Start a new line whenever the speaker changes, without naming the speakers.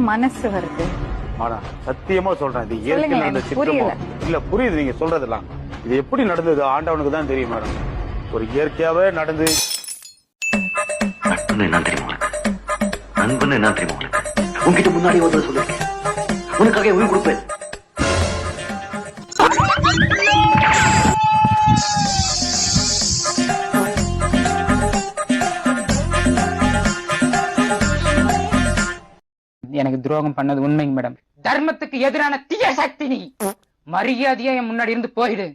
மனசு வருது.
சத்தியமா சொல்றேன், இது இயற்கை நடந்த சித்திரம் இல்ல. புரியுது நீங்க சொல்றதெல்லாம். இது எப்படி நடந்தது ஆண்டவனுக்கு தான் தெரியும் மேடம். ஒரு இயற்கையாவே நடந்து.
நட்புன்னு என்ன தெரியுமா உனக்கு? நண்பன்னு என்ன தெரியுமா உனக்கு? உன்கிட்ட முன்னாடி ஒரு சொல்லிருக்கேன், உனக்காக உயிர் கொடுப்பேன்.
எனக்கு துரோகம் பண்ணது உண்மைங்க மேடம். தர்மத்துக்கு எதிரான தீய சக்தி நீ. மரியாதையா என் முன்னாடி இருந்து போயிடு.